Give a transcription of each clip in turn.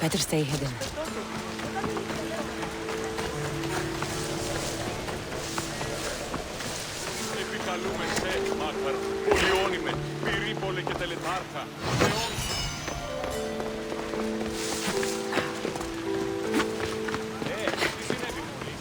Better stay hidden. Επικαλούμε σε, Μάκαρ, πολυώνυμε, πυρήπολε και τελετάρχα. Τι συνέβη μόλις?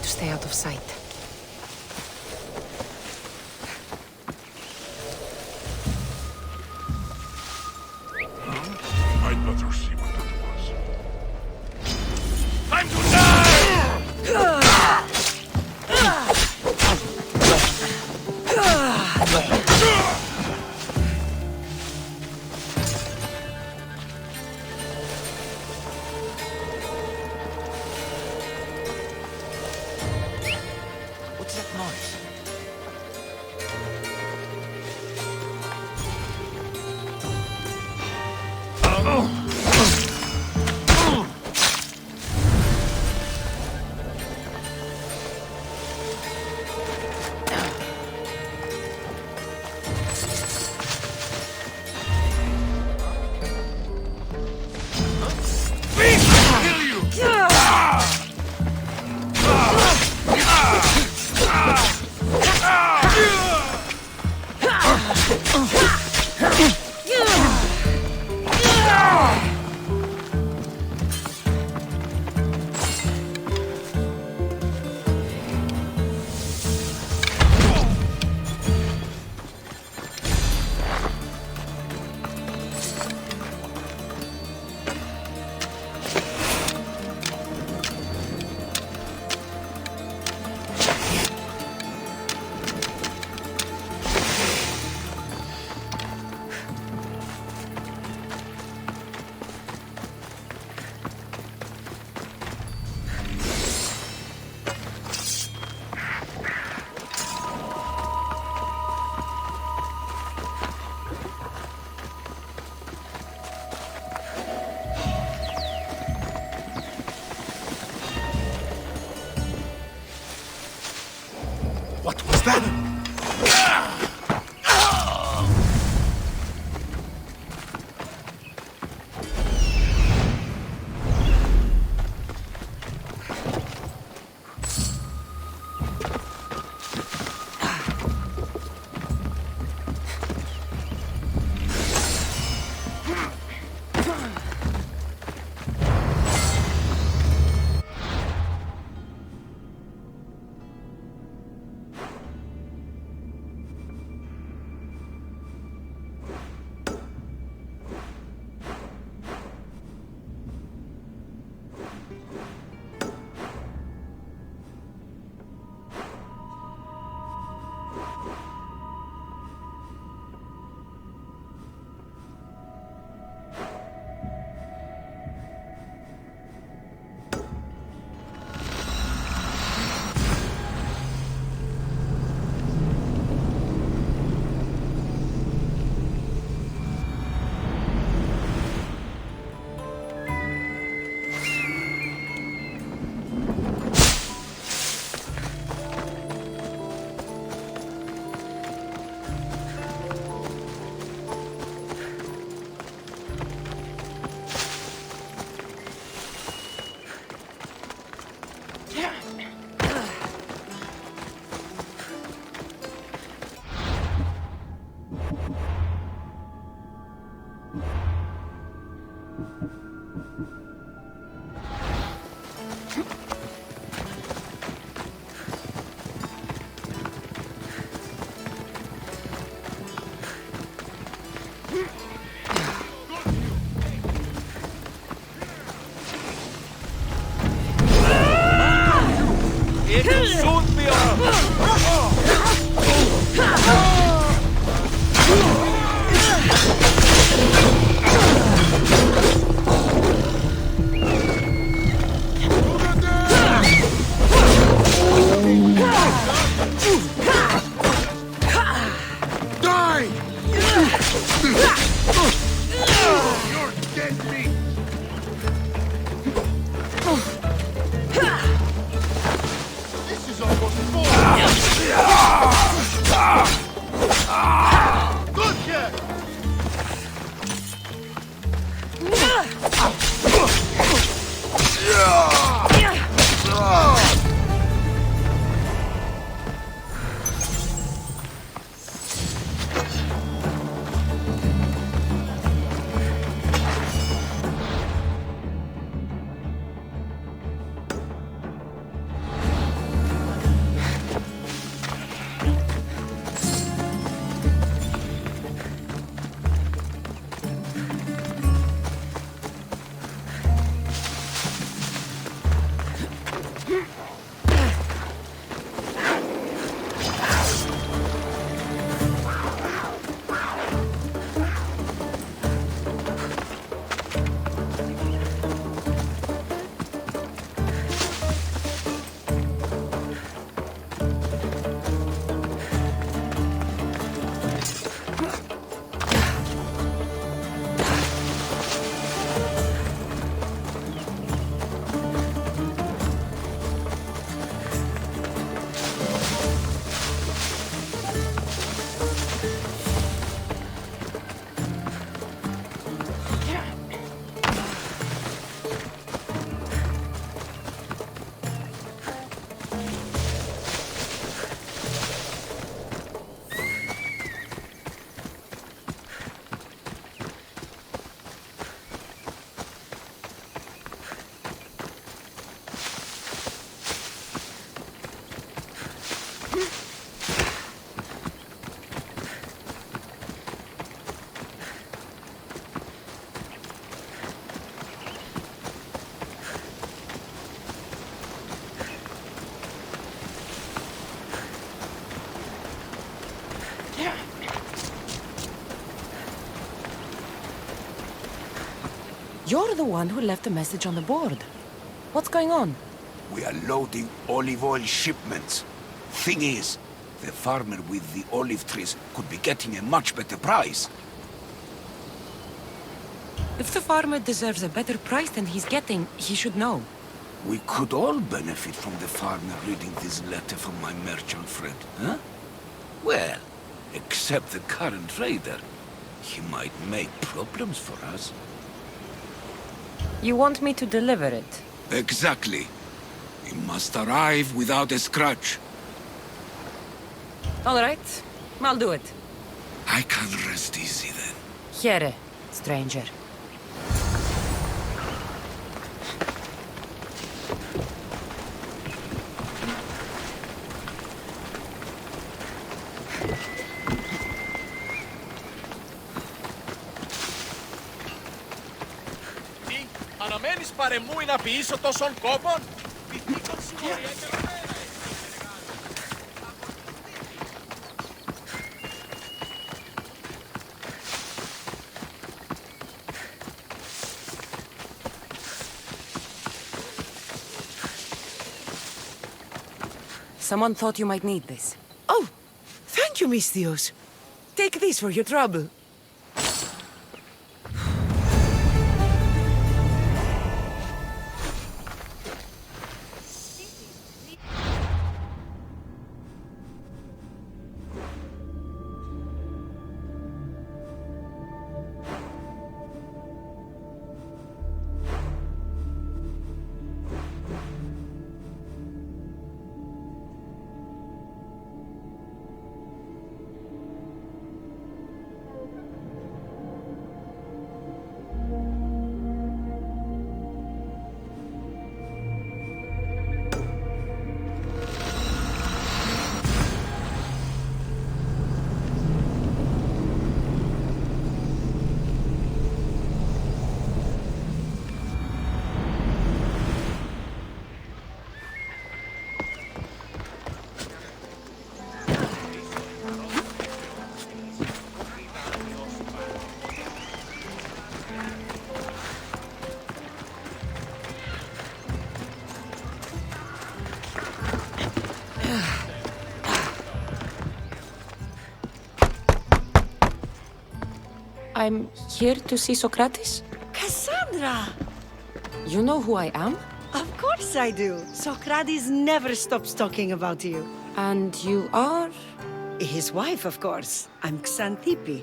Stay out of sight. I'd better see what that was. Time to die! What's that noise? What was that? It should be Die! You're dead meat! This is almost full! Good kid! You're the one who left a message on the board. What's going on? We are loading olive oil shipments. Thing is, the farmer with the olive trees could be getting a much better price. If the farmer deserves a better price than he's getting, he should know. We could all benefit from the farmer reading this letter from my merchant friend, huh? Well, except the current trader. He might make problems for us. You want me to deliver it? Exactly. It must arrive without a scratch. All right, I'll do it. I can rest easy then. Here, stranger. Αναμένεις παρεμούι να ποιήσω τόσων κόπων? Πιτήκον σιγουριά και ρωμένα. Someone thought you might need this. Oh, thank you, Mistios. Take this for your trouble. I'm here to see Socrates. Cassandra! You know who I am? Of course I do. Socrates never stops talking about you. And you are? His wife, of course. I'm Xanthippe.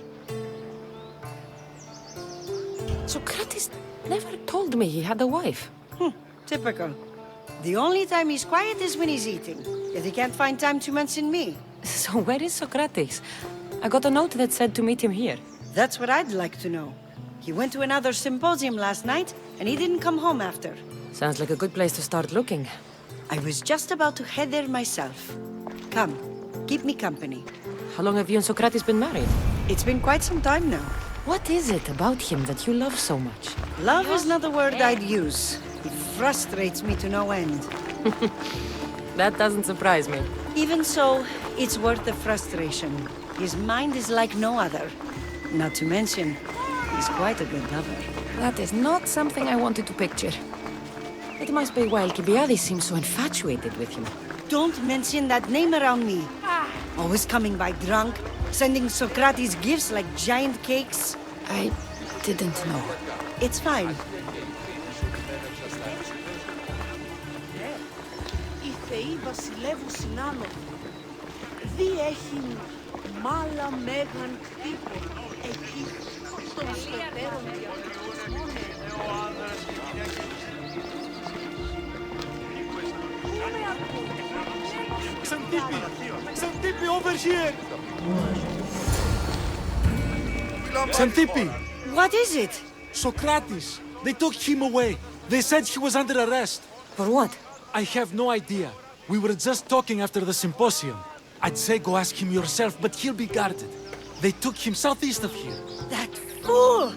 Socrates never told me he had a wife. Typical. The only time he's quiet is when he's eating. Yet he can't find time to mention me. So where is Socrates? I got a note that said to meet him here. That's what I'd like to know. He went to another symposium last night, and he didn't come home after. Sounds like a good place to start looking. I was just about to head there myself. Come, keep me company. How long have you and Socrates been married? It's been quite some time now. What is it about him that you love so much? Love is not a word I'd use. It frustrates me to no end. That doesn't surprise me. Even so, it's worth the frustration. His mind is like no other. Not to mention, he's quite a good lover. That is not something I wanted to picture. It must be why Alcibiades seems so infatuated with him. Don't mention that name around me. Always coming by drunk, sending Socrates gifts like giant cakes. I didn't know. It's fine. Οι θεοί βασιλεύουσιν άνωθεν. Δι έχειν μάλα μέγαν κτύπων. Εκεί των στετέρων διαπληκτισμών. Xanthippe, over here! Xanthippe! What is it? Socrates! They took him away. They said he was under arrest. For what? I have no idea. We were just talking after the symposium. I'd say go ask him yourself, but he'll be guarded. They took him southeast of here. That fool!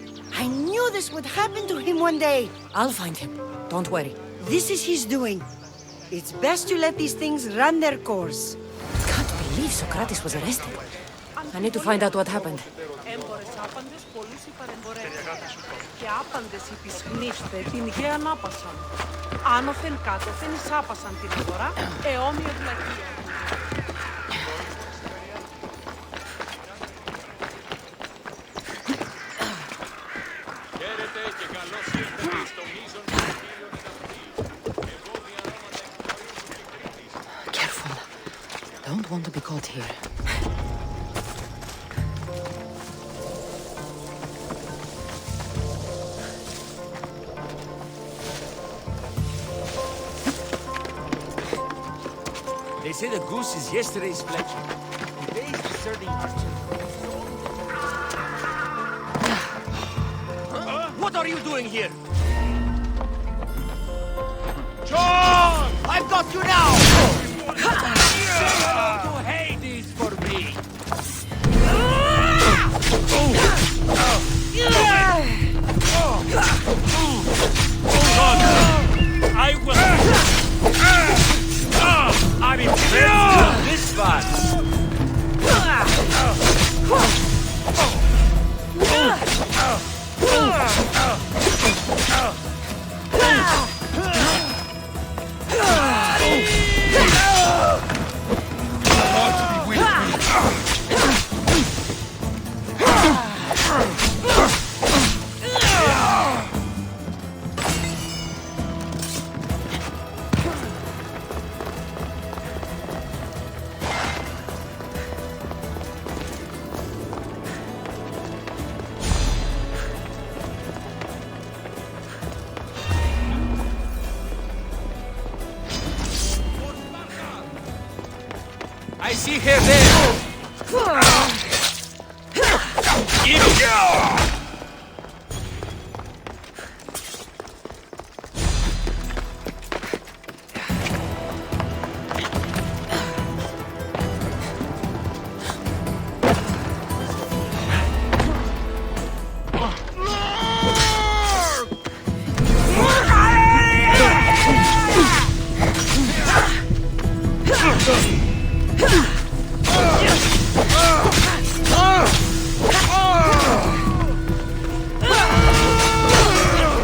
I knew this would happen to him one day. I'll find him. Don't worry. This is his doing. It's best to let these things run their course. Can't believe Socrates was arrested. I need to find out what happened. Έμπορες άπαντες πολλούς υπαρεμπορεύονται. Και άπαντες υπισχνίστε την γη ανάπασαν. Άνωθεν κάτωθεν εισάπασαν την αγορά, εόμοιο βλακεία. Χαίρετε και καλώς ήρθατε στο μείζον κτίριο Νικανδρίου. Ευώδια ονόματα εκπορίου του Κρήτης. Careful. Don't want to be caught here. They say the goose is yesterday's fletcher. Today is the serving archer. What are you doing here? John! I've got you now! Say hello to Hades for me! I will... I'm impressed with this one! I see her there!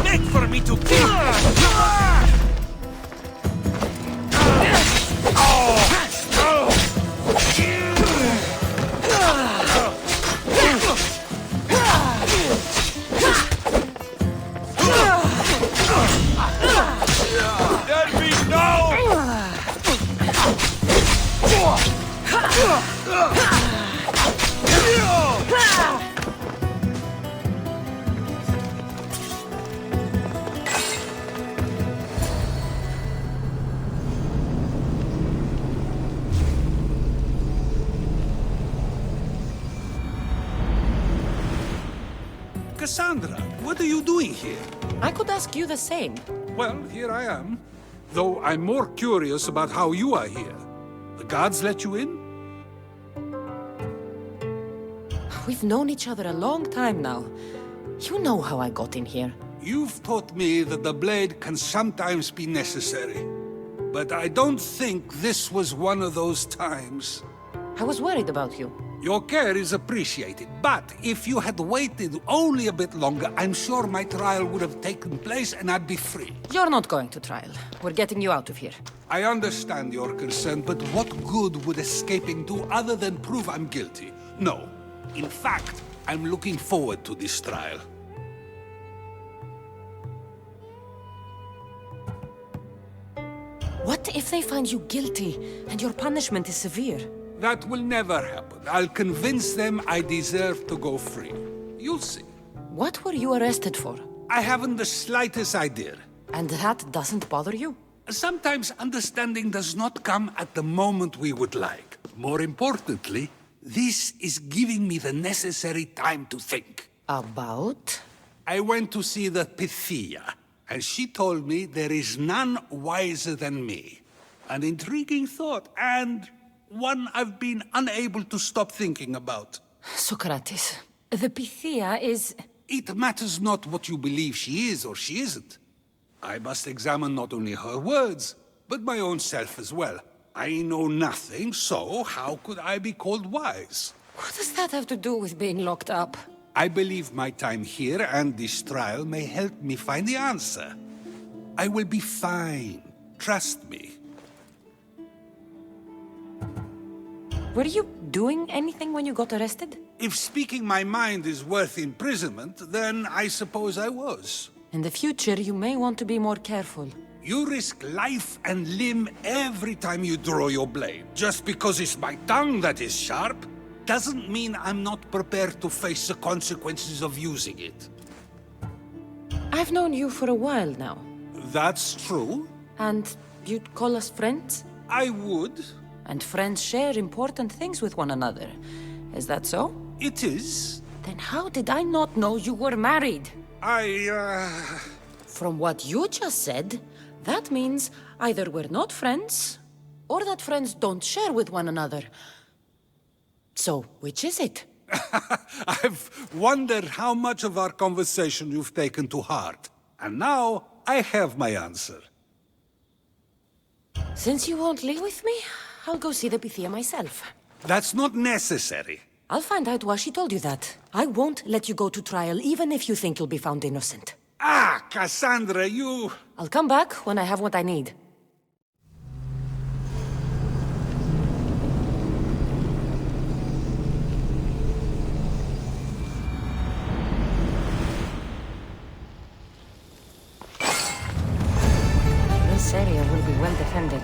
Make for me to kill! Cassandra, what are you doing here? I could ask you the same. Well, here I am. Though I'm more curious about how you are here. The guards let you in? We've known each other a long time now. You know how I got in here. You've taught me that the blade can sometimes be necessary. But I don't think this was one of those times. I was worried about you. Your care is appreciated, but if you had waited only a bit longer, I'm sure my trial would have taken place and I'd be free. You're not going to trial. We're getting you out of here. I understand your concern, but what good would escaping do other than prove I'm guilty? No. In fact, I'm looking forward to this trial. What if they find you guilty and your punishment is severe? That will never happen. I'll convince them I deserve to go free. You'll see. What were you arrested for? I haven't the slightest idea. And that doesn't bother you? Sometimes understanding does not come at the moment we would like. More importantly, this is giving me the necessary time to think. About? I went to see the Pythia, and she told me there is none wiser than me. An intriguing thought, and one I've been unable to stop thinking about. Socrates, the Pythia is... It matters not what you believe she is or she isn't. I must examine not only her words, but my own self as well. I know nothing, so how could I be called wise? What does that have to do with being locked up? I believe my time here and this trial may help me find the answer. I will be fine. Trust me. Were you doing anything when you got arrested? If speaking my mind is worth imprisonment, then I suppose I was. In the future, you may want to be more careful. You risk life and limb every time you draw your blade. Just because it's my tongue that is sharp, doesn't mean I'm not prepared to face the consequences of using it. I've known you for a while now. That's true. And you'd call us friends? I would. And friends share important things with one another. Is that so? It is. Then how did I not know you were married? From what you just said, that means either we're not friends, or that friends don't share with one another. So, which is it? I've wondered how much of our conversation you've taken to heart. And now, I have my answer. Since you won't leave with me, I'll go see the Pythia myself. That's not necessary. I'll find out why she told you that. I won't let you go to trial, even if you think you'll be found innocent. Ah, Cassandra, you... I'll come back when I have what I need. This area will be well defended.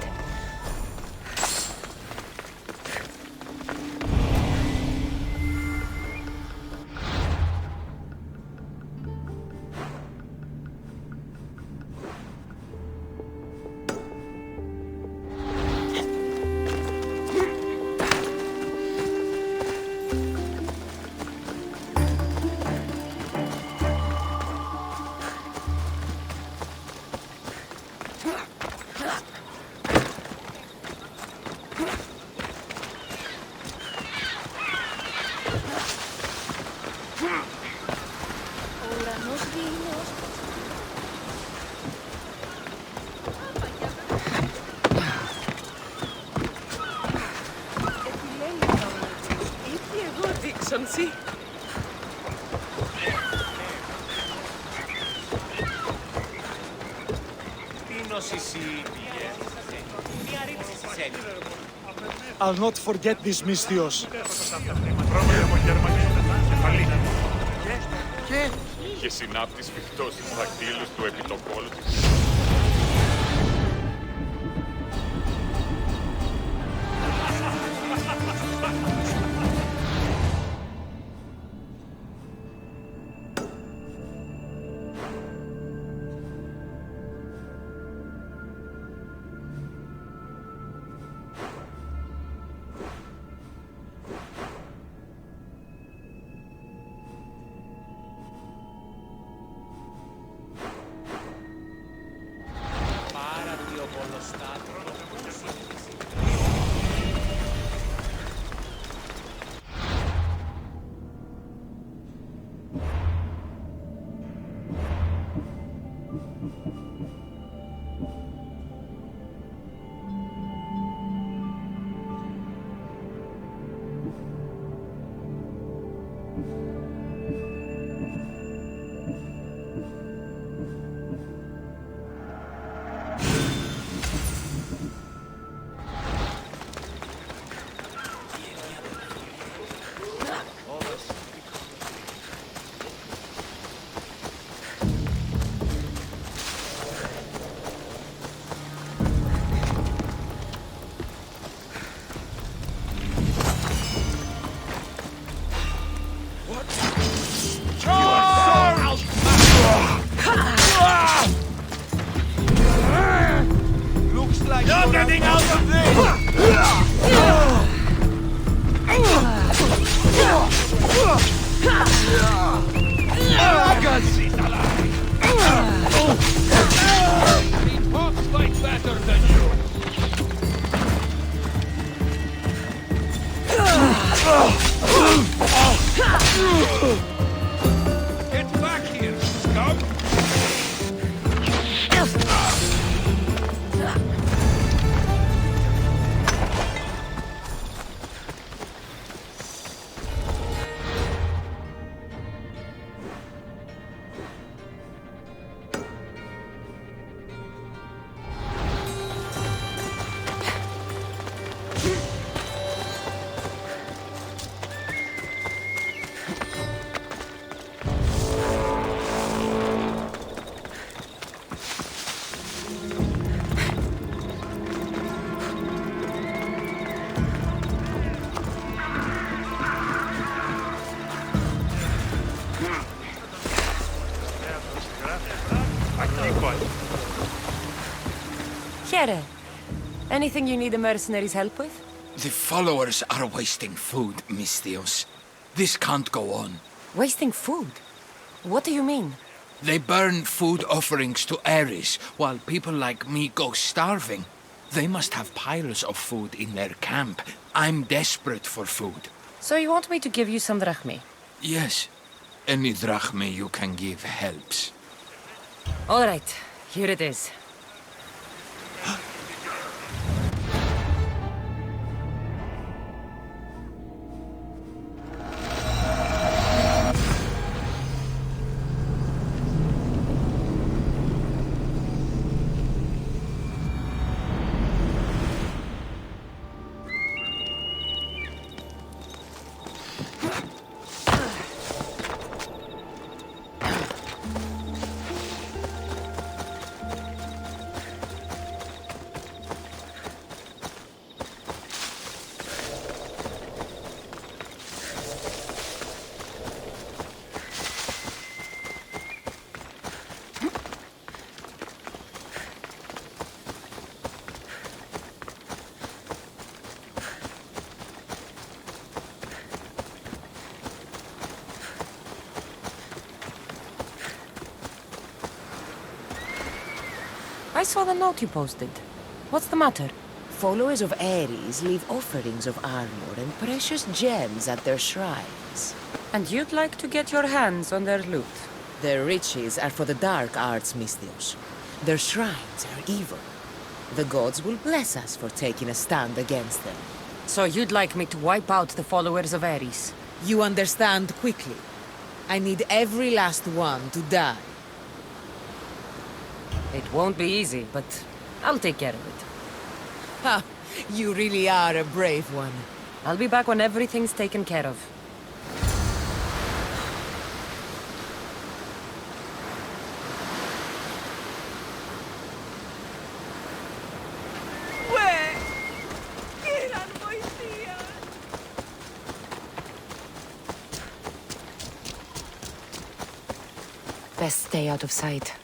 Σονσί. I'll not forget this, Misthios. Και συνάπτει σφιχτός στους δακτύλους του επί το κόλο του. Get back here, scum! Here. Anything you need the mercenaries' help with? The followers are wasting food, Misthios. This can't go on. Wasting food? What do you mean? They burn food offerings to Ares, while people like me go starving. They must have piles of food in their camp. I'm desperate for food. So you want me to give you some drachmi? Yes. Any drachme you can give helps. All right, here it is. I saw the note you posted. What's the matter? Followers of Ares leave offerings of armor and precious gems at their shrines. And you'd like to get your hands on their loot? Their riches are for the dark arts, Misthios. Their shrines are evil. The gods will bless us for taking a stand against them. So you'd like me to wipe out the followers of Ares? You understand quickly. I need every last one to die. It won't be easy, but I'll take care of it. Ha! You really are a brave one. I'll be back when everything's taken care of. Best stay out of sight.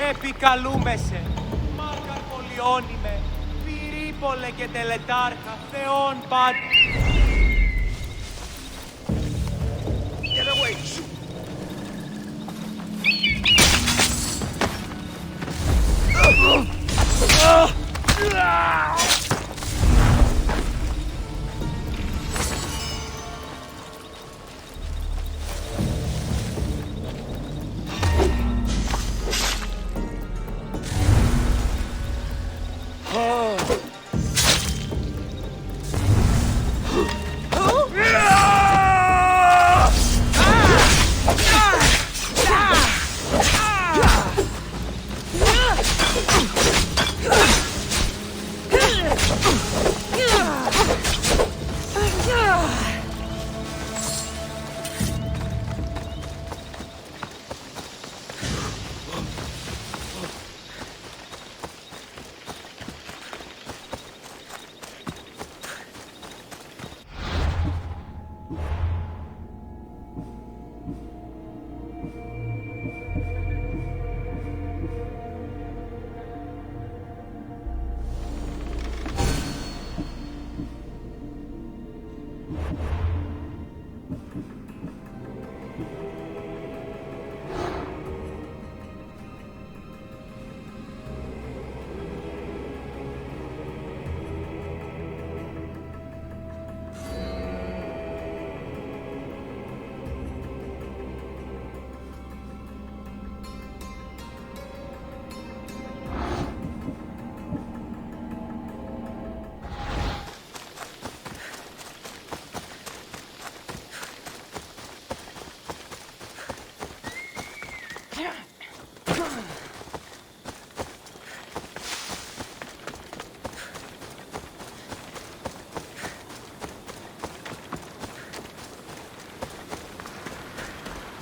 Επικαλούμεσαι, Μάρκαρ Πολιόνιμε, Πυρίπολε και Τελετάρχα, Θεόν Πάτη. Get away!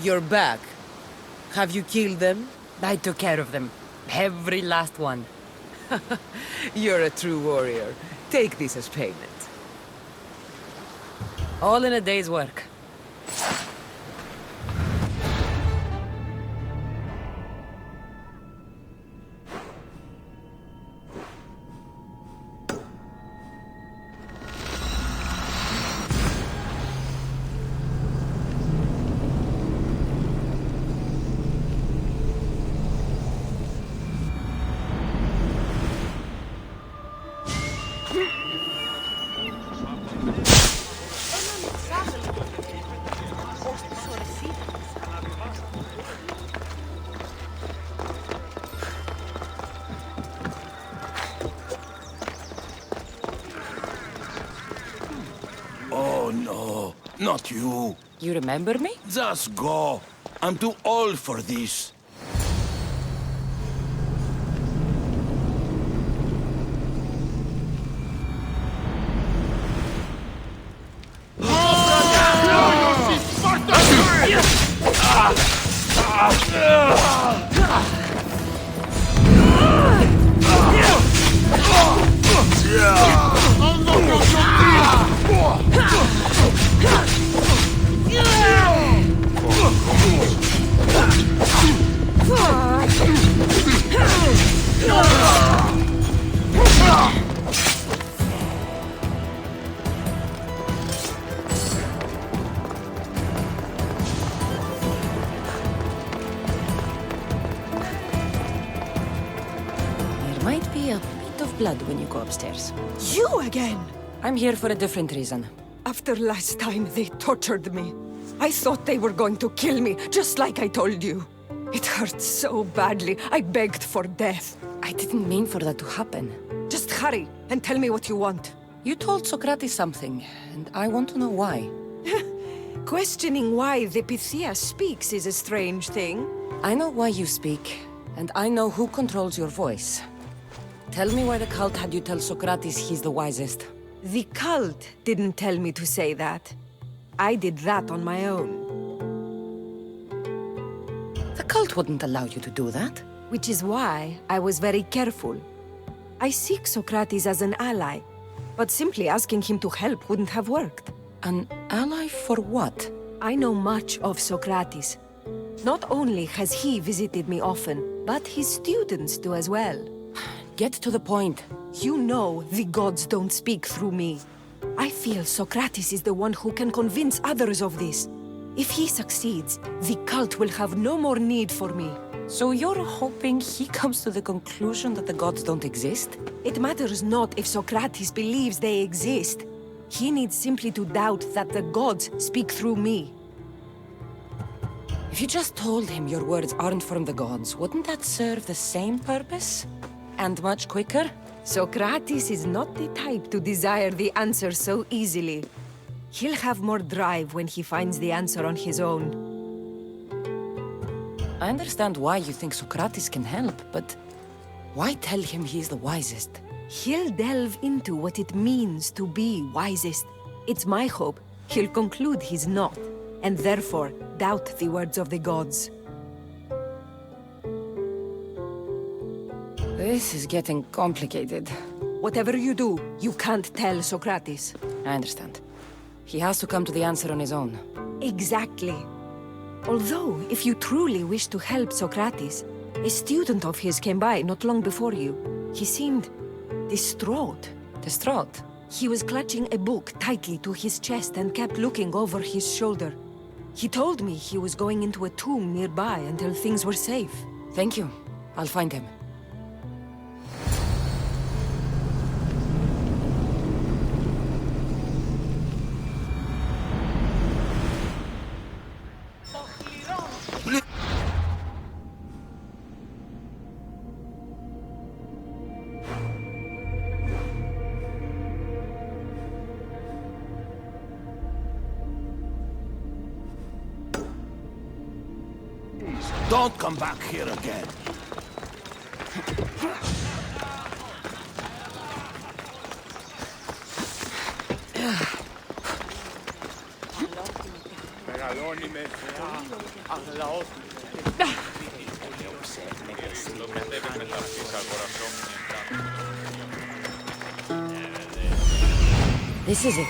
You're back. Have you killed them? I took care of them. Every last one. You're a true warrior. Take this as payment. All in a day's work. Oh no, not you. You remember me? Just go. I'm too old for this. There might be a bit of blood when you go upstairs. You again! I'm here for a different reason. After last time, they tortured me. I thought they were going to kill me, just like I told you. It hurt so badly, I begged for death. I didn't mean for that to happen. Just hurry, and tell me what you want. You told Socrates something, and I want to know why. Questioning why the Pythia speaks is a strange thing. I know why you speak, and I know who controls your voice. Tell me why the cult had you tell Socrates he's the wisest. The cult didn't tell me to say that. I did that on my own. The cult wouldn't allow you to do that. Which is why I was very careful. I seek Socrates as an ally, but simply asking him to help wouldn't have worked. An ally for what? I know much of Socrates. Not only has he visited me often, but his students do as well. Get to the point. You know the gods don't speak through me. I feel Socrates is the one who can convince others of this. If he succeeds, the cult will have no more need for me. So you're hoping he comes to the conclusion that the gods don't exist? It matters not if Socrates believes they exist. He needs simply to doubt that the gods speak through me. If you just told him your words aren't from the gods, wouldn't that serve the same purpose? And much quicker? Socrates is not the type to desire the answer so easily. He'll have more drive when he finds the answer on his own. I understand why you think Socrates can help, but why tell him he's the wisest? He'll delve into what it means to be wisest. It's my hope he'll conclude he's not, and therefore doubt the words of the gods. This is getting complicated. Whatever you do, you can't tell Socrates. I understand. He has to come to the answer on his own. Exactly. Although, if you truly wish to help Socrates, a student of his came by not long before you. He seemed distraught. Distraught? He was clutching a book tightly to his chest and kept looking over his shoulder. He told me he was going into a tomb nearby until things were safe. Thank you. I'll find him. Don't come back here again. πολιώνυμε θεά, αγλαότιμε This is it.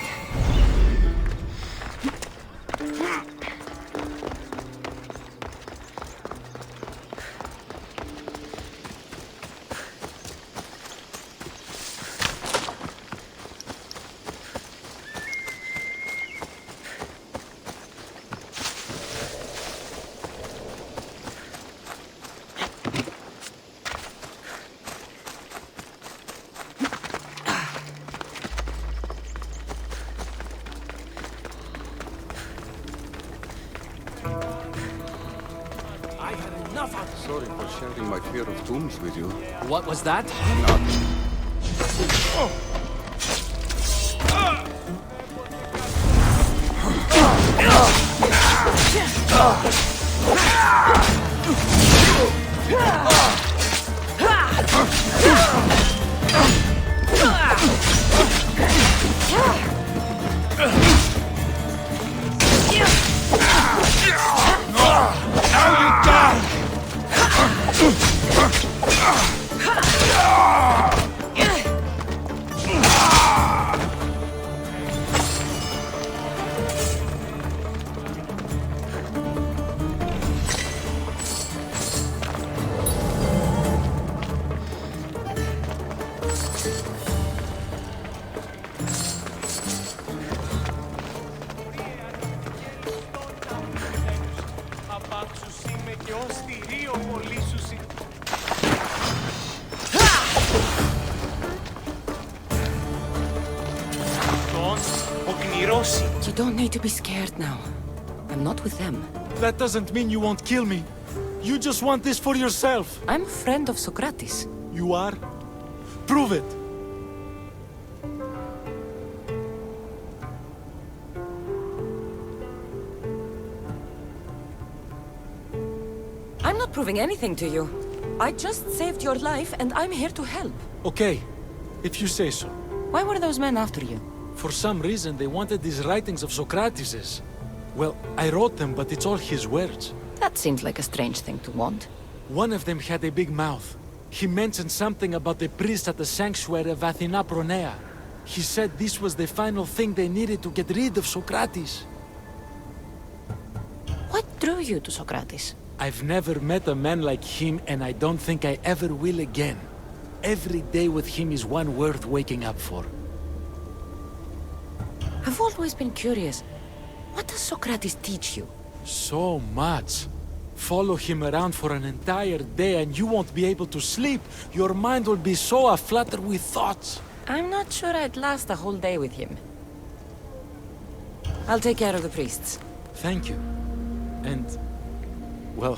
Sorry for sharing my fear of tombs with you. What was that? Απάξους είμαι και ως θηρίο κολλήσουσι. Τον οκνηρώσει. You don't need to be scared now. I'm not with them. That doesn't mean you won't kill me. You just want this for yourself. I'm a friend of Socrates. You are? Prove it. I'm not proving anything to you. I just saved your life and I'm here to help. Okay, if you say so. Why were those men after you? For some reason, they wanted these writings of Socrates'. Well, I wrote them, but it's all his words. That seems like a strange thing to want. One of them had a big mouth. He mentioned something about the priest at the sanctuary of Athena Pronea. He said this was the final thing they needed to get rid of Socrates. What drew you to Socrates? I've never met a man like him, and I don't think I ever will again. Every day with him is one worth waking up for. I've always been curious. What does Socrates teach you? So much. Follow him around for an entire day and you won't be able to sleep. Your mind will be so aflutter with thoughts. I'm not sure I'd last a whole day with him. I'll take care of the priests. Thank you. And, well,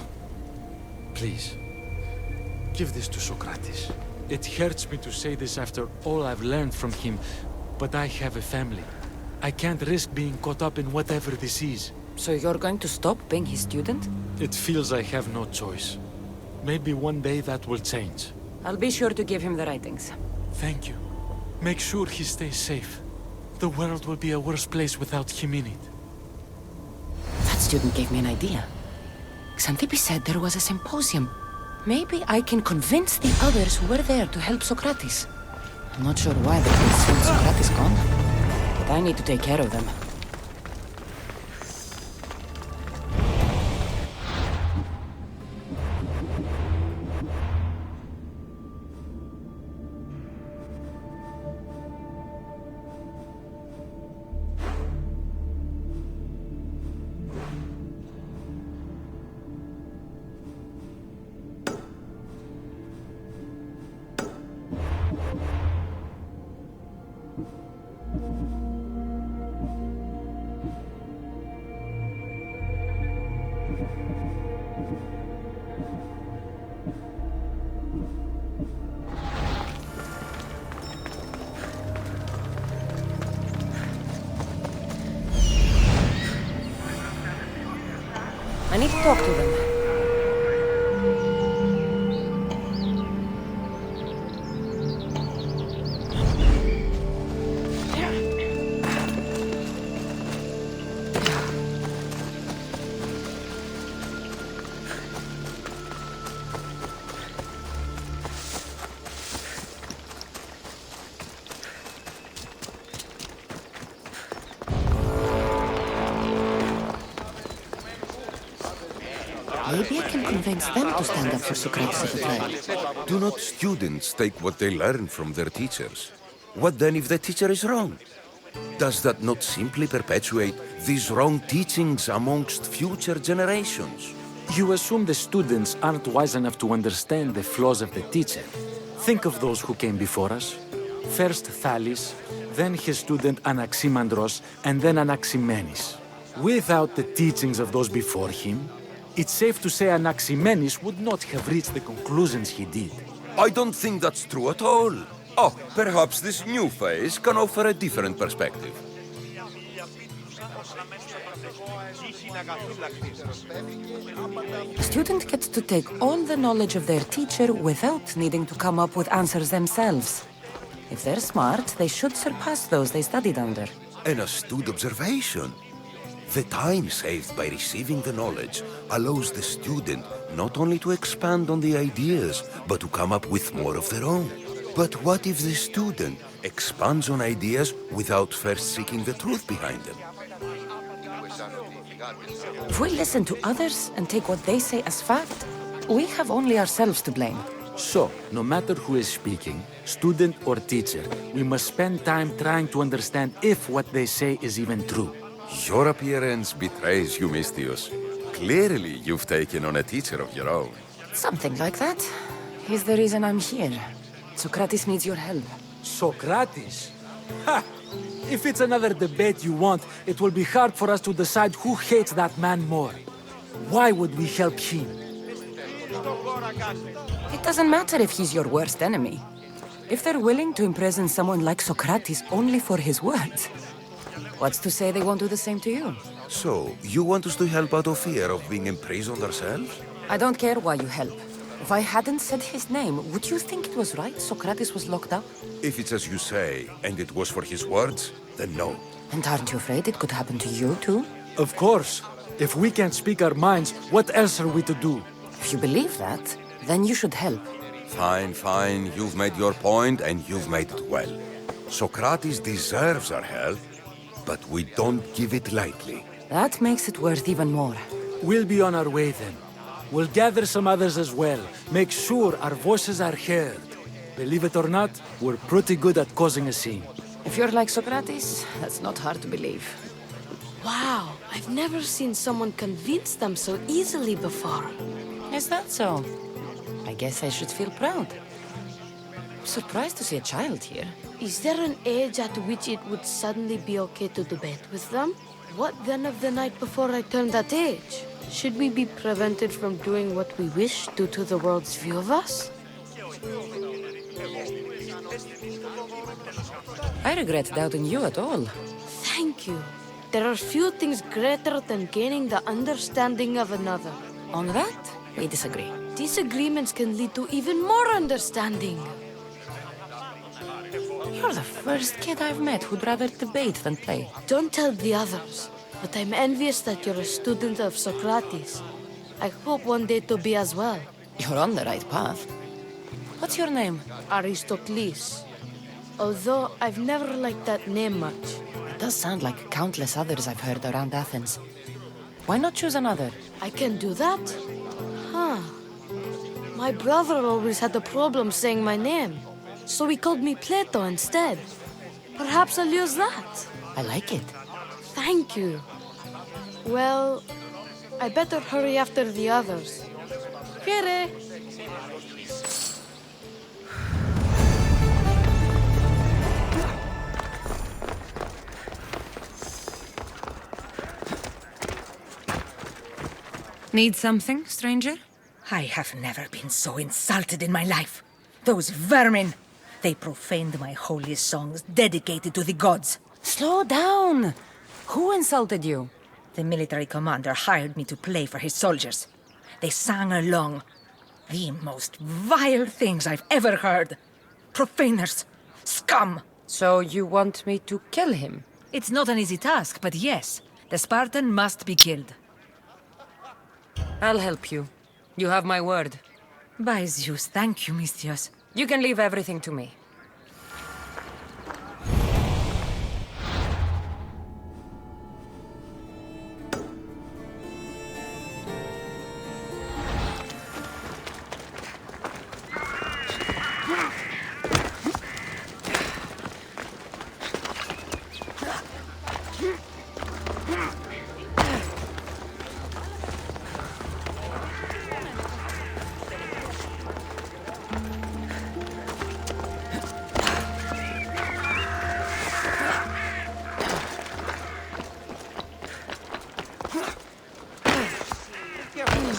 please, give this to Socrates. It hurts me to say this after all I've learned from him, but I have a family. I can't risk being caught up in whatever this is. So you're going to stop being his student? It feels I have no choice. Maybe one day that will change. I'll be sure to give him the writings. Thank you. Make sure he stays safe. The world will be a worse place without him in it. That student gave me an idea. Xanthippe said there was a symposium. Maybe I can convince the others who were there to help Socrates. I'm not sure why the priests want Socrates gone, but I need to take care of them. I need to talk to them. Maybe I can convince them to stand up for Socrates at the trial. Do not students take what they learn from their teachers? What then if the teacher is wrong? Does that not simply perpetuate these wrong teachings amongst future generations? You assume the students aren't wise enough to understand the flaws of the teacher. Think of those who came before us. First Thales, then his student Anaximandros, and then Anaximenes. Without the teachings of those before him, it's safe to say Anaximenes would not have reached the conclusions he did. I don't think that's true at all. Oh, perhaps this new phase can offer a different perspective. A student gets to take all the knowledge of their teacher without needing to come up with answers themselves. If they're smart, they should surpass those they studied under. An astute observation. The time saved by receiving the knowledge allows the student not only to expand on the ideas, but to come up with more of their own. But what if the student expands on ideas without first seeking the truth behind them? If we listen to others and take what they say as fact, we have only ourselves to blame. So, no matter who is speaking, student or teacher, we must spend time trying to understand if what they say is even true. Your appearance betrays you, Misthios. Clearly, you've taken on a teacher of your own. Something like that. He's the reason I'm here. Socrates needs your help. Socrates? Ha! If it's another debate you want, it will be hard for us to decide who hates that man more. Why would we help him? It doesn't matter if he's your worst enemy. If they're willing to imprison someone like Socrates only for his words, what's to say they won't do the same to you? So, you want us to help out of fear of being imprisoned ourselves? I don't care why you help. If I hadn't said his name, would you think it was right Socrates was locked up? If it's as you say, and it was for his words, then no. And aren't you afraid it could happen to you too? Of course. If we can't speak our minds, what else are we to do? If you believe that, then you should help. Fine, fine. You've made your point, and you've made it well. Socrates deserves our help, but we don't give it lightly. That makes it worth even more. We'll be on our way then. We'll gather some others as well. Make sure our voices are heard. Believe it or not, we're pretty good at causing a scene. If you're like Socrates, that's not hard to believe. Wow, I've never seen someone convince them so easily before. Is that so? I guess I should feel proud. I'm surprised to see a child here. Is there an age at which it would suddenly be okay to debate with them? What then of the night before I turned that age? Should we be prevented from doing what we wish due to the world's view of us? I regret doubting you at all. Thank you. There are few things greater than gaining the understanding of another. On that, we disagree. Disagreements can lead to even more understanding. You're the first kid I've met who'd rather debate than play. Don't tell the others, but I'm envious that you're a student of Socrates. I hope one day to be as well. You're on the right path. What's your name? Aristocles. Although I've never liked that name much. It does sound like countless others I've heard around Athens. Why not choose another? I can do that? Huh. My brother always had a problem saying my name, so he called me Plato instead. Perhaps I'll use that. I like it. Thank you. Well, I better hurry after the others. Here. Need something, stranger? I have never been so insulted in my life. Those vermin! They profaned my holy songs dedicated to the gods. Slow down! Who insulted you? The military commander hired me to play for his soldiers. They sang along. The most vile things I've ever heard. Profaners. Scum! So you want me to kill him? It's not an easy task, but yes, the Spartan must be killed. I'll help you. You have my word. By Zeus, thank you, Misthios. You can leave everything to me.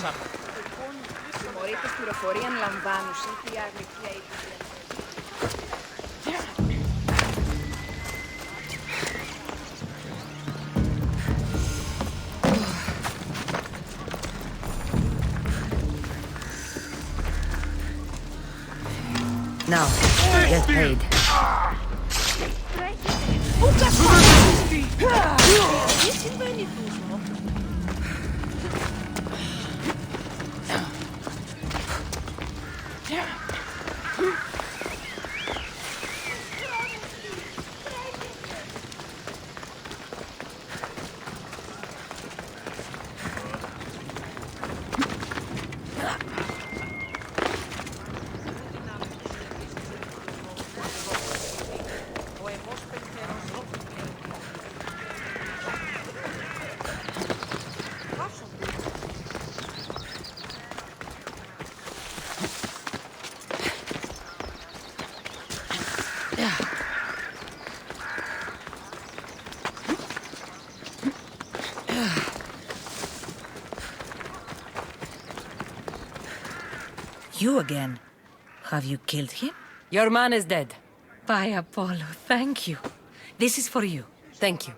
πληρώσαμε. Συμμορήτες πληροφορίαν λαμβάνουσαν τι αγλυκία ήταν. Now, get paid. Τι συμβαίνει Δούσμο? You again? Have you killed him? Your man is dead. By Apollo, thank you. This is for you. Thank you.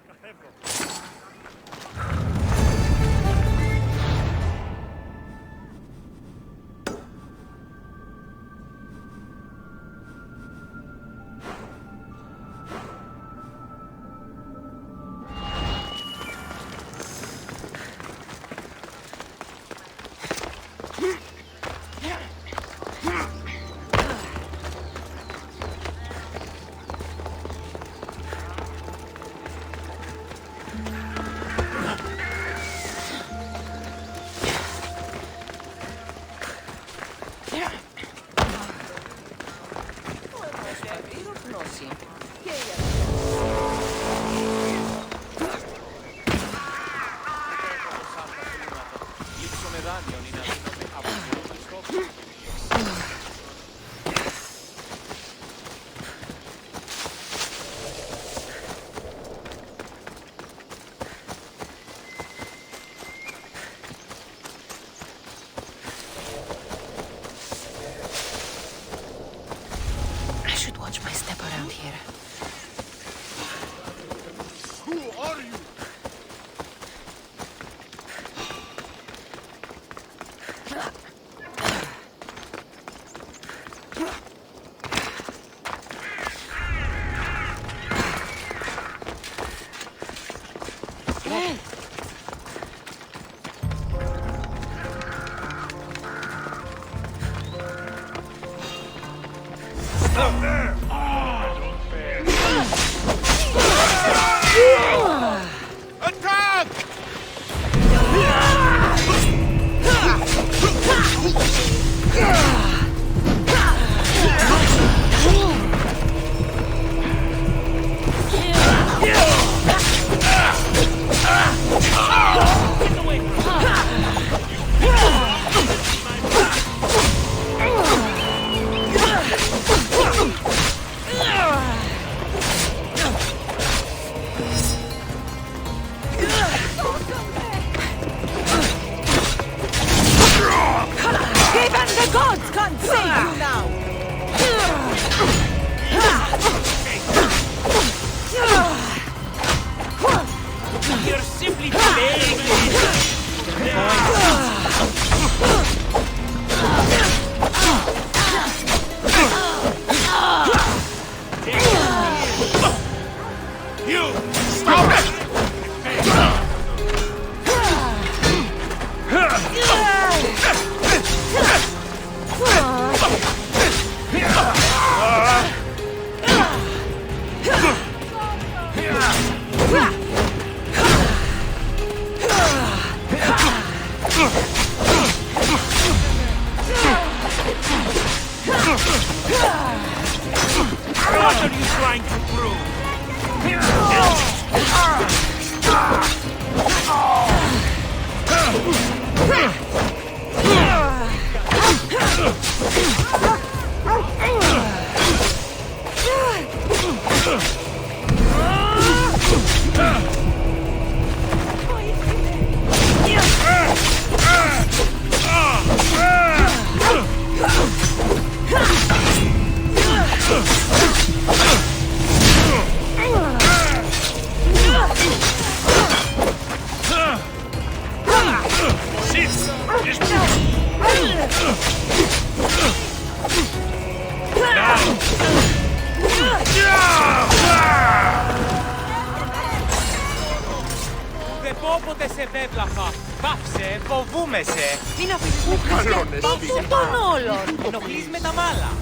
Πάψε, πέπλαφα! Πάψε, φοβούμαι σε! Μην αφήσεις με καλώνες, αυτόν των όλων! Ενοχλείς με τα μάλα!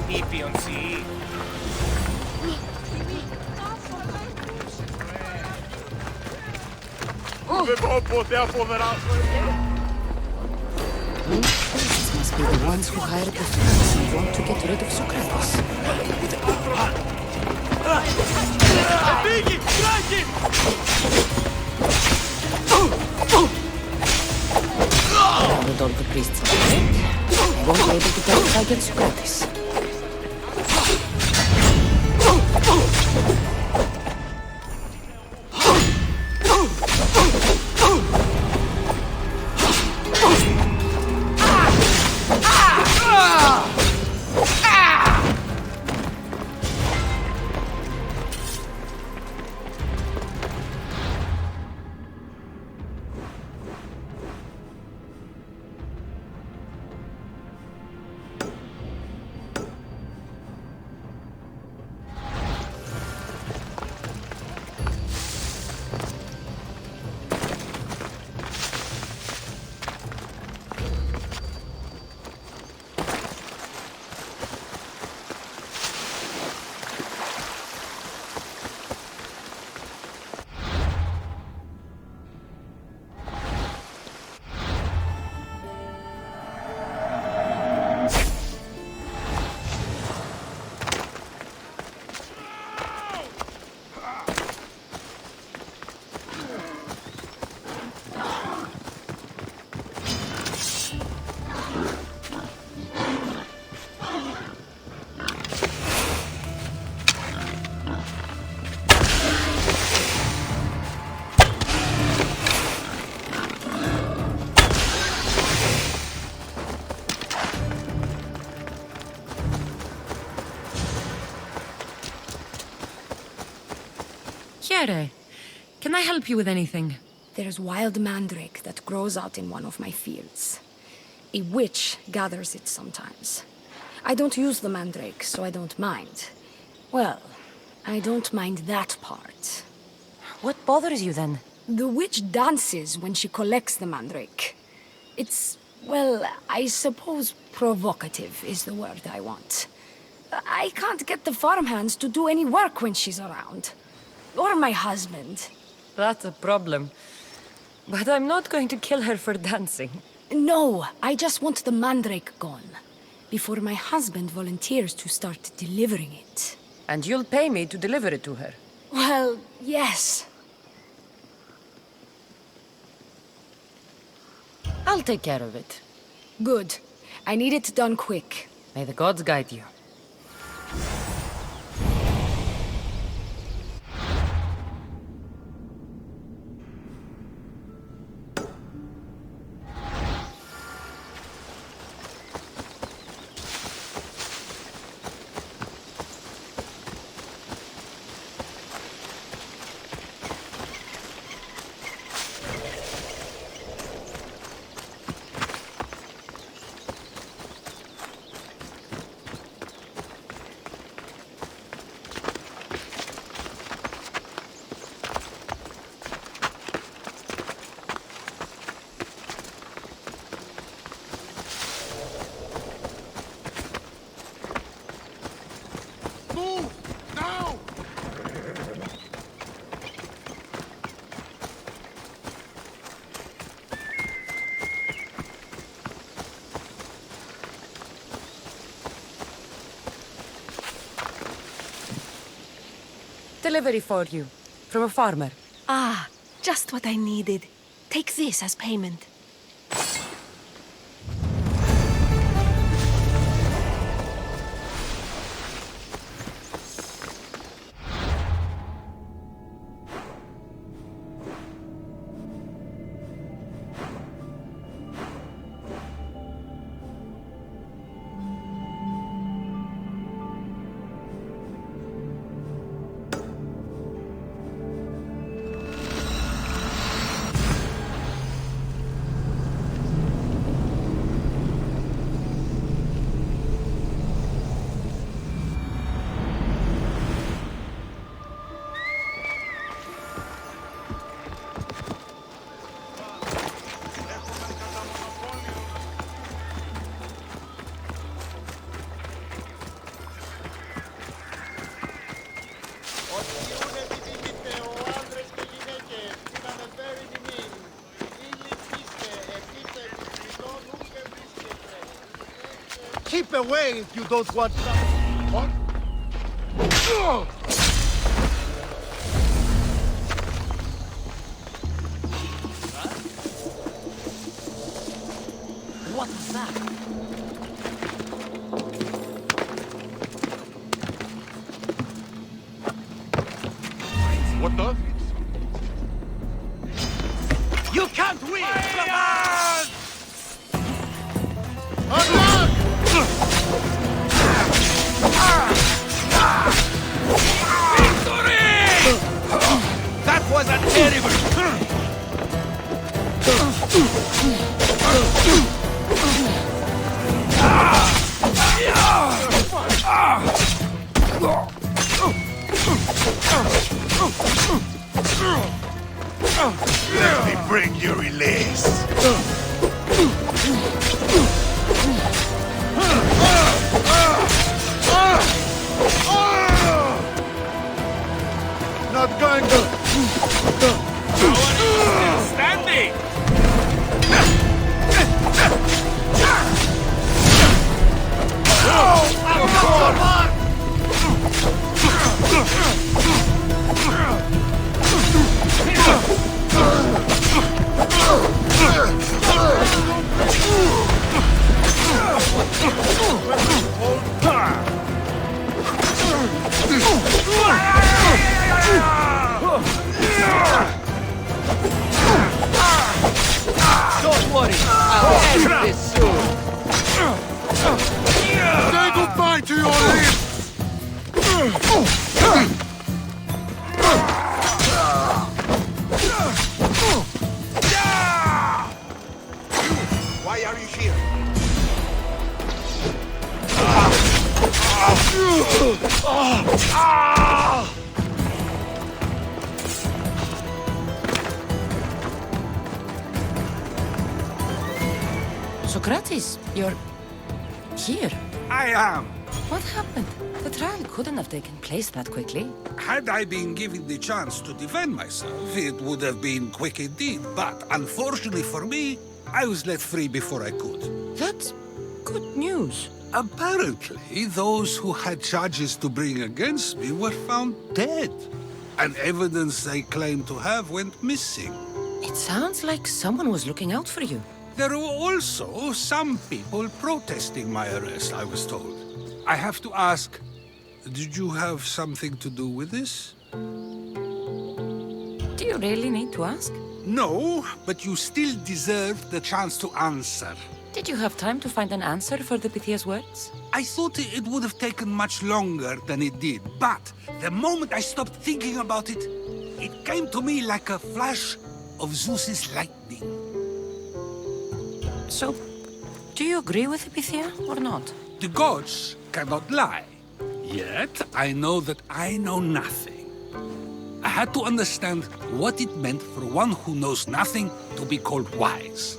Ήπιον σι! Δεν πάω ποτέ αποδράσω. These must be the ones who hired the thugs and want to get rid of Socrates. Φύγει! Τρέχει! Now that all the priests are dead, I won't be able to tell if I get Socrates. Here, can I help you with anything? There's wild mandrake that grows out in one of my fields. A witch gathers it sometimes. I don't use the mandrake, so I don't mind. Well, I don't mind that part. What bothers you then? The witch dances when she collects the mandrake. It's, well, I suppose provocative is the word I want. I can't get the farmhands to do any work when she's around. Or my husband. That's a problem. But I'm not going to kill her for dancing. No, I just want the mandrake gone. Before my husband volunteers to start delivering it. And you'll pay me to deliver it to her? Well, yes. I'll take care of it. Good. I need it done quick. May the gods guide you. Delivery for you. From a farmer. Ah, just what I needed. Take this as payment. Keep away if you don't want trouble. What? What was that? What the? You can't win! Come on! That was a terrible... Let me bring you release. Not going to... Standing! Don't worry, I'll end this soon. Say goodbye to your lips. Why are you here? Socrates, you're... here. I am. What happened? The trial couldn't have taken place that quickly. Had I been given the chance to defend myself, it would have been quick indeed. But unfortunately for me, I was let free before I could. That's good news. Apparently, those who had charges to bring against me were found dead. And evidence they claimed to have went missing. It sounds like someone was looking out for you. There were also some people protesting my arrest, I was told. I have to ask, did you have something to do with this? Do you really need to ask? No, but you still deserve the chance to answer. Did you have time to find an answer for the Pythia's words? I thought it would have taken much longer than it did, but the moment I stopped thinking about it, it came to me like a flash of Zeus's lightning. So, do you agree with the Pythia or not? The gods cannot lie. Yet, I know that I know nothing. I had to understand what it meant for one who knows nothing to be called wise.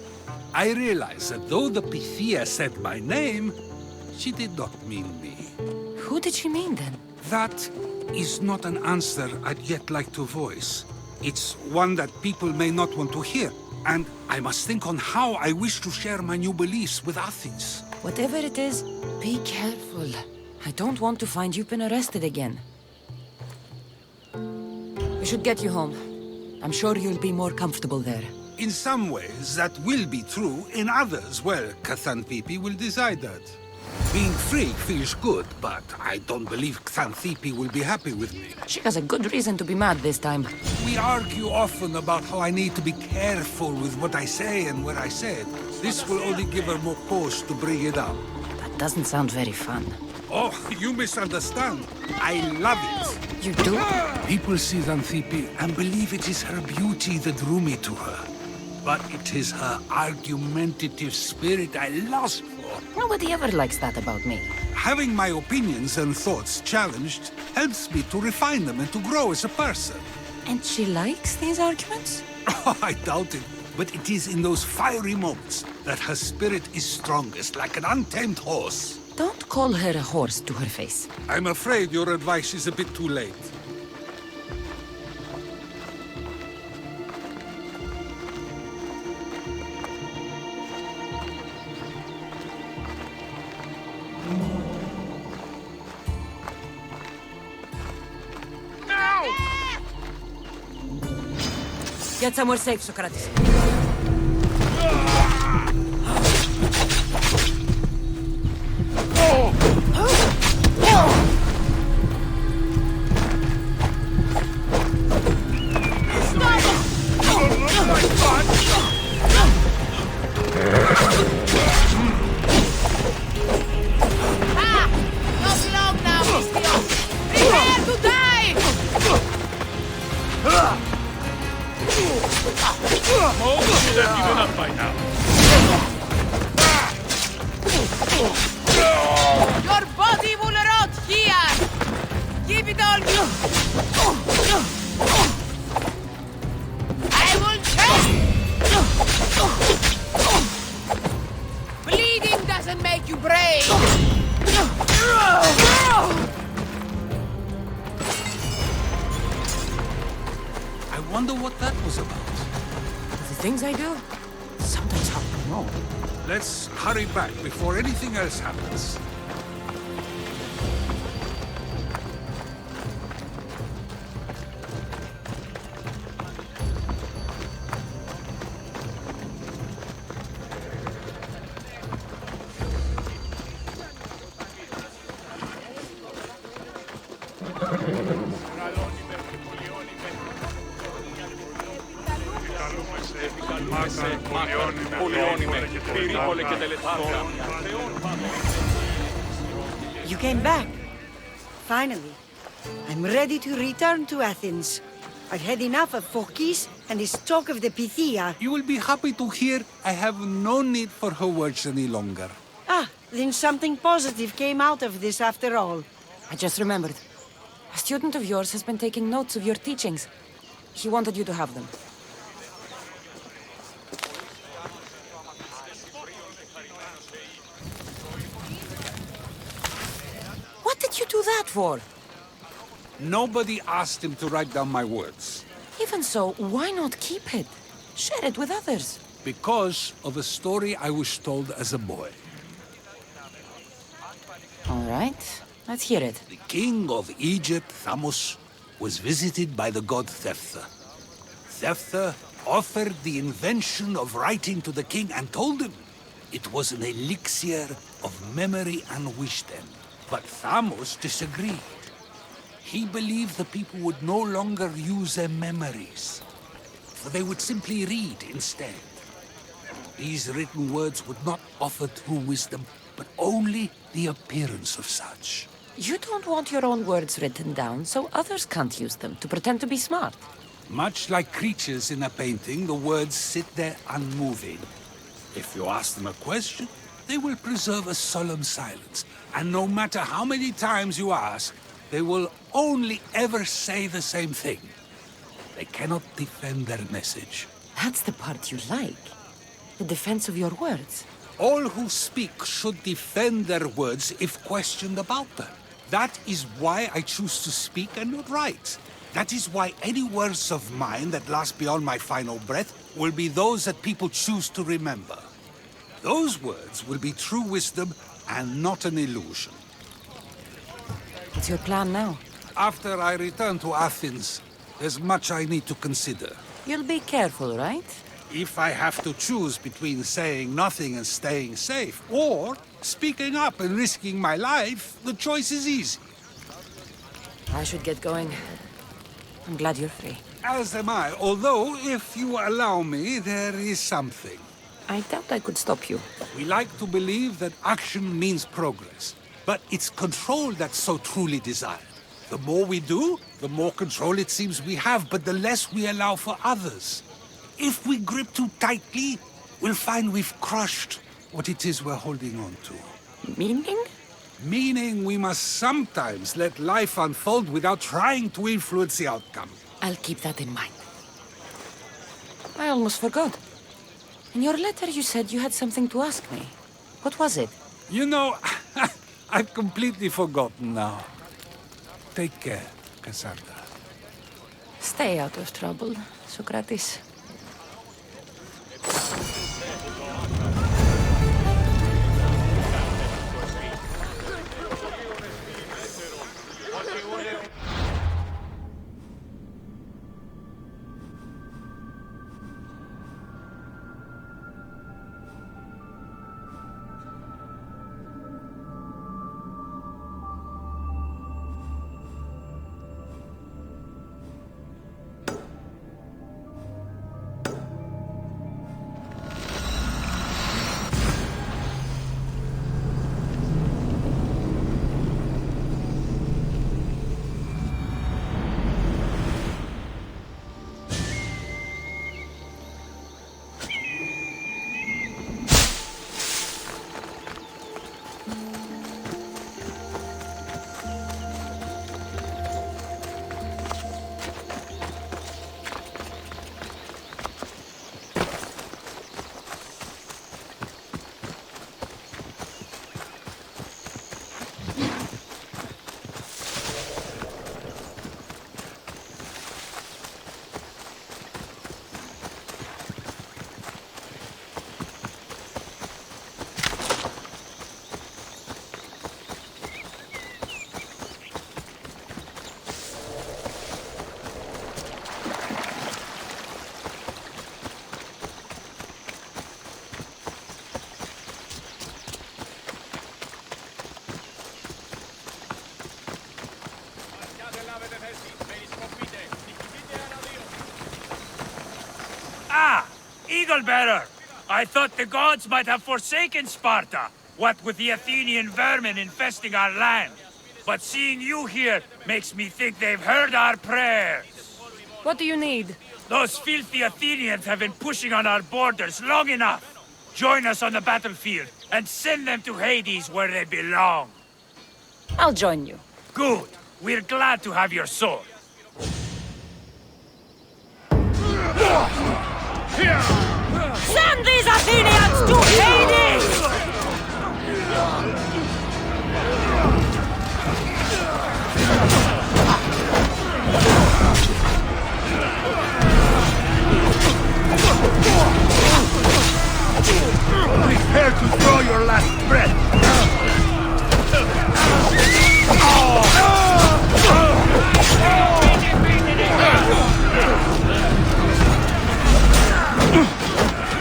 I realized that though the Pythia said my name, she did not mean me. Who did she mean then? That is not an answer I'd yet like to voice. It's one that people may not want to hear, and I must think on how I wish to share my new beliefs with Athens. Whatever it is, be careful. I don't want to find you've been arrested again. We should get you home. I'm sure you'll be more comfortable there. In some ways, that will be true. In others, well, Xanthippe will decide that. Being free feels good, but I don't believe Xanthippe will be happy with me. She has a good reason to be mad this time. We argue often about how I need to be careful with what I say and where I say it. This will only give her more cause to bring it up. That doesn't sound very fun. Oh, you misunderstand. I love it. You do? People see Xanthippe and believe it is her beauty that drew me to her. But it is her argumentative spirit I lust for. Nobody ever likes that about me. Having my opinions and thoughts challenged helps me to refine them and to grow as a person. And she likes these arguments? Oh, I doubt it. But it is in those fiery moments that her spirit is strongest, like an untamed horse. Don't call her a horse to her face. I'm afraid your advice is a bit too late. Get somewhere safe, Socrates. Most should have given up by now. Your body will rot here! Give it all you... I will test! Bleeding doesn't make you brave! I wonder what that was about. The things I do sometimes help me know. Let's hurry back before anything else happens. You came back. Finally. I'm ready to return to Athens. I've had enough of Phokis and his talk of the Pythia. You will be happy to hear I have no need for her words any longer. Ah, then something positive came out of this after all. I just remembered. A student of yours has been taking notes of your teachings. He wanted you to have them. What did you do that for? Nobody asked him to write down my words. Even so, why not keep it? Share it with others. Because of a story I was told as a boy. All right, let's hear it. The king of Egypt, Thamos, was visited by the god Thephtha. Thephtha offered the invention of writing to the king and told him it was an elixir of memory and wisdom. But Thamos disagreed. He believed the people would no longer use their memories, for they would simply read instead. These written words would not offer true wisdom, but only the appearance of such. You don't want your own words written down, so others can't use them to pretend to be smart. Much like creatures in a painting, the words sit there unmoving. If you ask them a question, they will preserve a solemn silence. And no matter how many times you ask, they will only ever say the same thing. They cannot defend their message. That's the part you like. The defense of your words. All who speak should defend their words if questioned about them. That is why I choose to speak and not write. That is why any words of mine that last beyond my final breath will be those that people choose to remember. Those words will be true wisdom and not an illusion. What's your plan now? After I return to Athens, there's much I need to consider. You'll be careful, right? If I have to choose between saying nothing and staying safe, or speaking up and risking my life, the choice is easy. I should get going. I'm glad you're free. As am I, although, if you allow me, there is something. I doubt I could stop you. We like to believe that action means progress, but it's control that's so truly desired. The more we do, the more control it seems we have, but the less we allow for others. If we grip too tightly, we'll find we've crushed what it is we're holding on to. Meaning? Meaning we must sometimes let life unfold without trying to influence the outcome. I'll keep that in mind. I almost forgot. In your letter you said you had something to ask me. What was it? You know, I've completely forgotten now. Take care, Cassandra. Stay out of trouble, Socrates. Eagle-bearer! I thought the gods might have forsaken Sparta, what with the Athenian vermin infesting our land. But seeing you here makes me think they've heard our prayers. What do you need? Those filthy Athenians have been pushing on our borders long enough. Join us on the battlefield and send them to Hades where they belong. I'll join you. Good. We're glad to have your sword. Send these Athenians to Hades! Prepare to draw your last breath!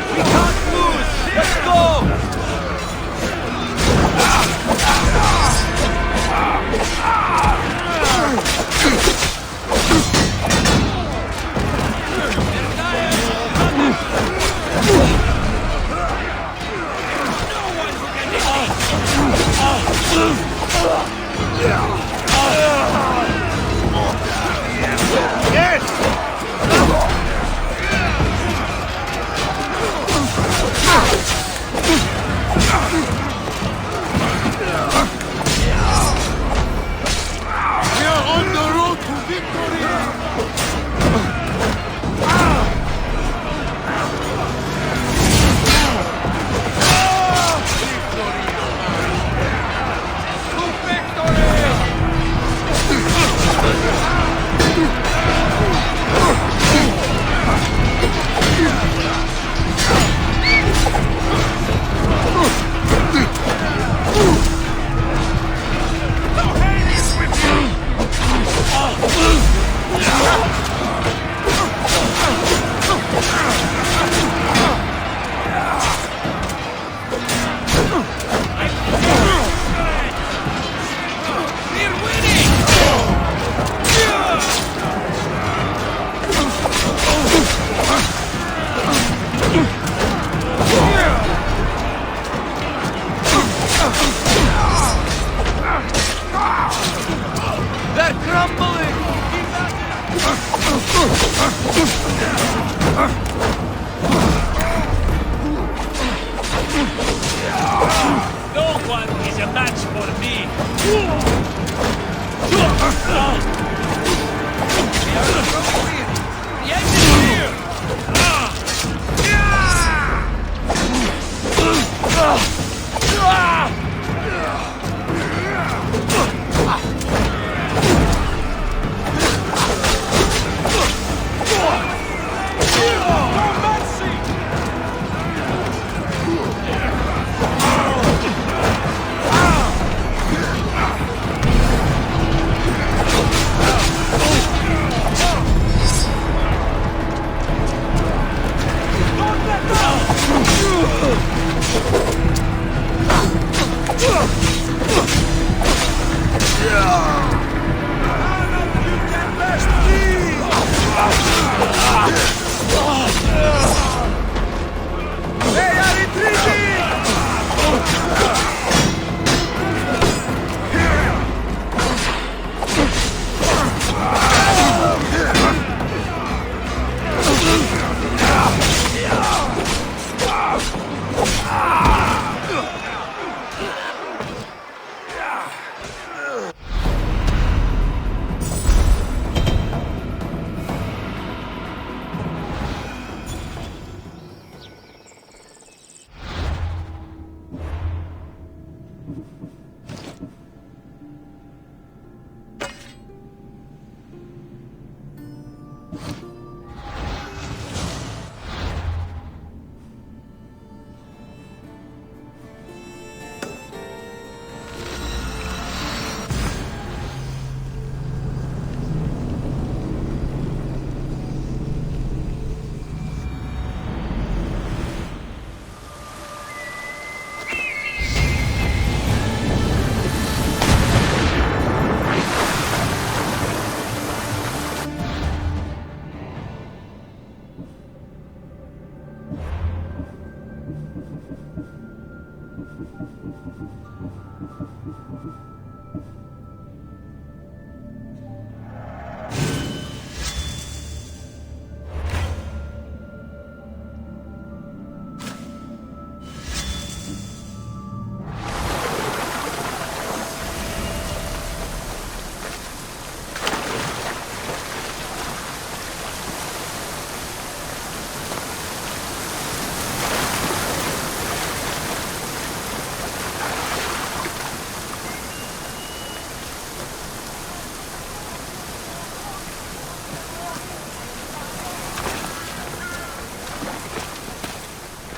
We can't lose! Let's go!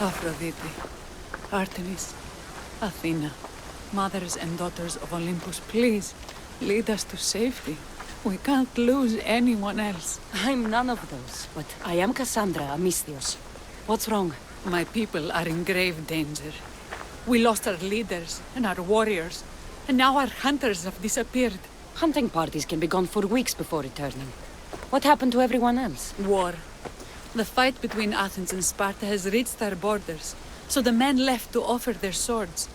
Aphrodite, Artemis, Athena, mothers and daughters of Olympus, please lead us to safety. We can't lose anyone else. I'm none of those, but I am Cassandra, a Misthios. What's wrong? My people are in grave danger. We lost our leaders and our warriors, and now our hunters have disappeared. Hunting parties can be gone for weeks before returning. What happened to everyone else? War. The fight between Athens and Sparta has reached our borders, so the men left to offer their swords.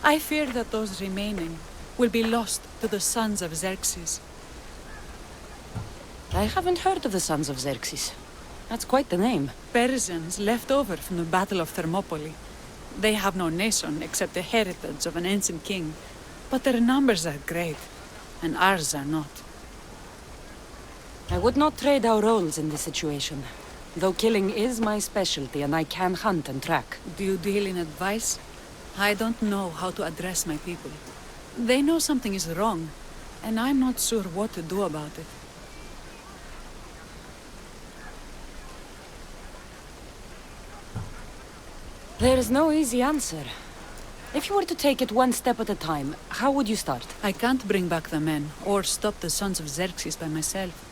I fear that those remaining will be lost to the sons of Xerxes. I haven't heard of the sons of Xerxes. That's quite the name. Persians left over from the Battle of Thermopylae. They have no nation except the heritage of an ancient king, but their numbers are great, and ours are not. I would not trade our roles in this situation. Though killing is my specialty and I can hunt and track. Do you deal in advice? I don't know how to address my people. They know something is wrong, and I'm not sure what to do about it. There is no easy answer. If you were to take it one step at a time, how would you start? I can't bring back the men, or stop the sons of Xerxes by myself.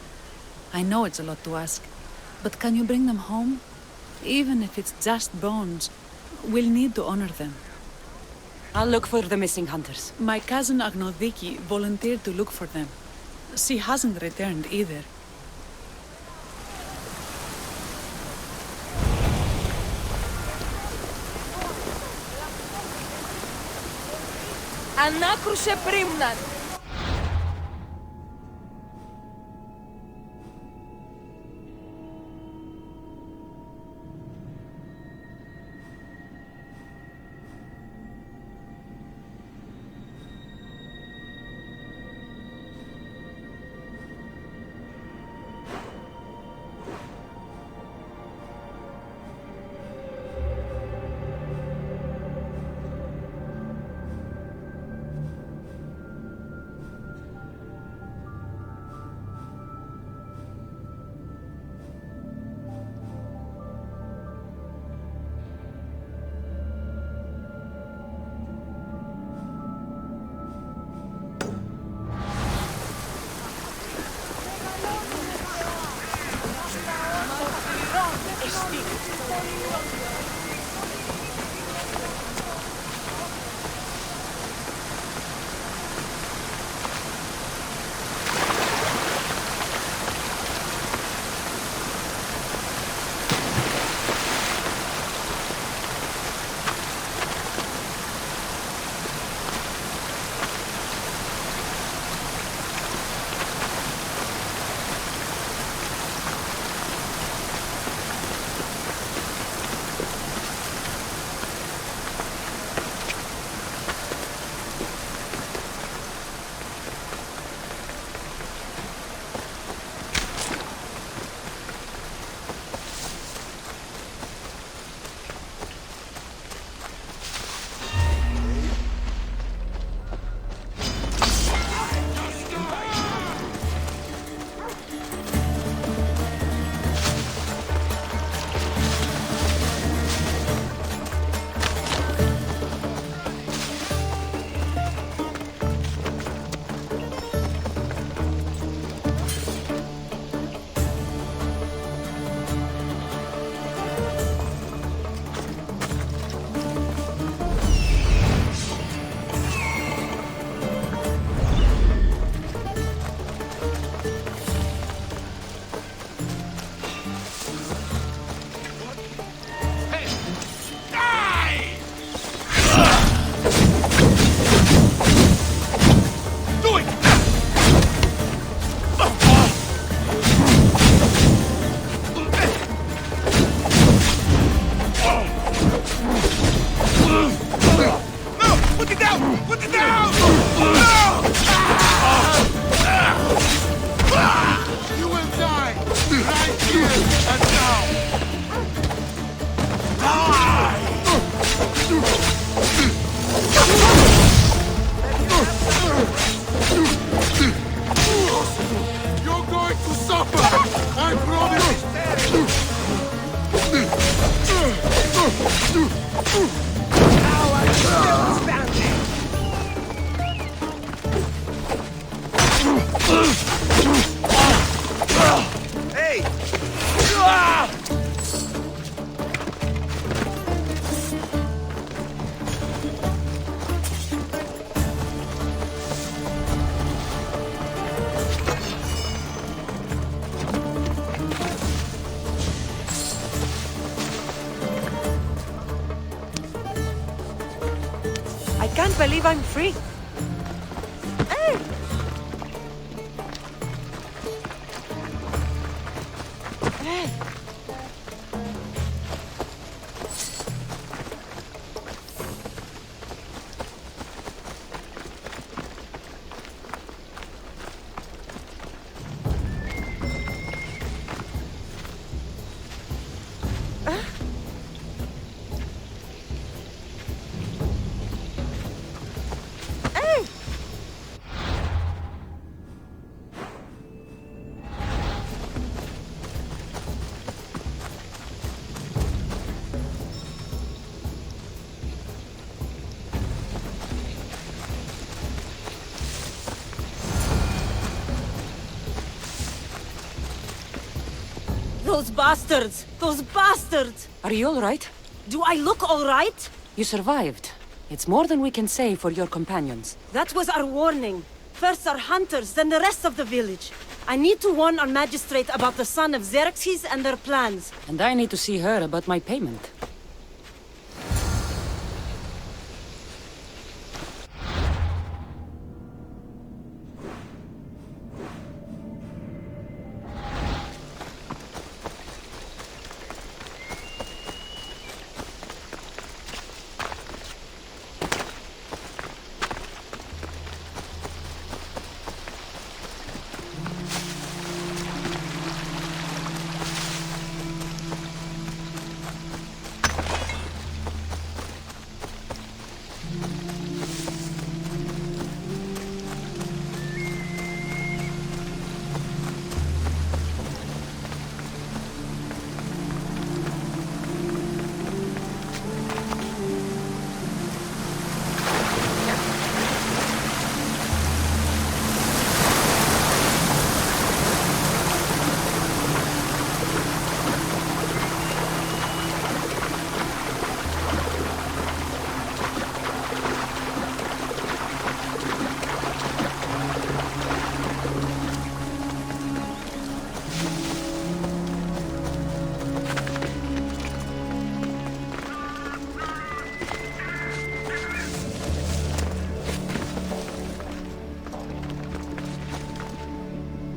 I know it's a lot to ask, but can you bring them home? Even if it's just bones, we'll need to honor them. I'll look for the missing hunters. My cousin Agnodiki volunteered to look for them. She hasn't returned either. Ανάκρουσε πρίμναν! down! Put it down! You will die right here and now! You're going to suffer! I promise! Hey! I can't believe I'm free. Hey! Hey! Those bastards! Those bastards! Are you all right? Do I look all right? You survived. It's more than we can say for your companions. That was our warning. First our hunters, then the rest of the village. I need to warn our magistrate about the son of Xerxes and their plans. And I need to see her about my payment.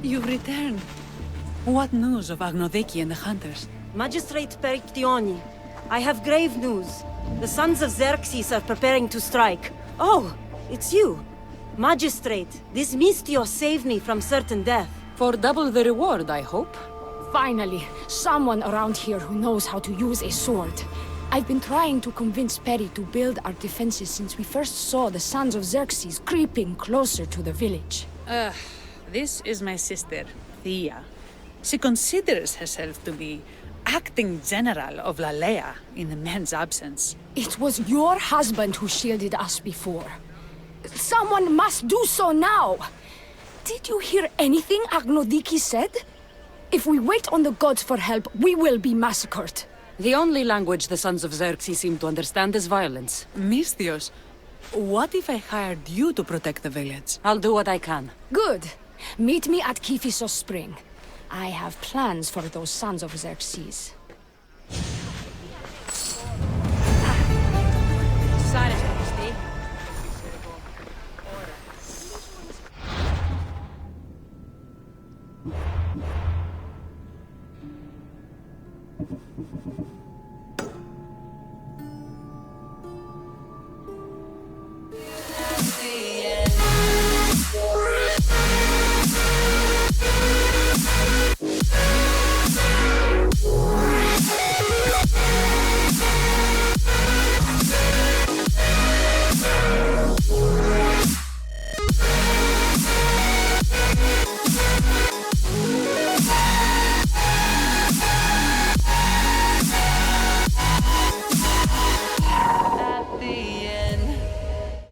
You've returned. What news of Agnodiki and the hunters? Magistrate Perictioni, I have grave news. The sons of Xerxes are preparing to strike. Oh, it's you. Magistrate, this Mistio saved me from certain death. For double the reward, I hope. Finally, someone around here who knows how to use a sword. I've been trying to convince Peri to build our defenses since we first saw the sons of Xerxes creeping closer to the village. This is my sister, Thea. She considers herself to be acting general of Lalea in the man's absence. It was your husband who shielded us before. Someone must do so now! Did you hear anything Agnodiki said? If we wait on the gods for help, we will be massacred. The only language the sons of Xerxes seem to understand is violence. Misthios, what if I hired you to protect the village? I'll do what I can. Good. Meet me at Kiphisos Spring. I have plans for those sons of Xerxes.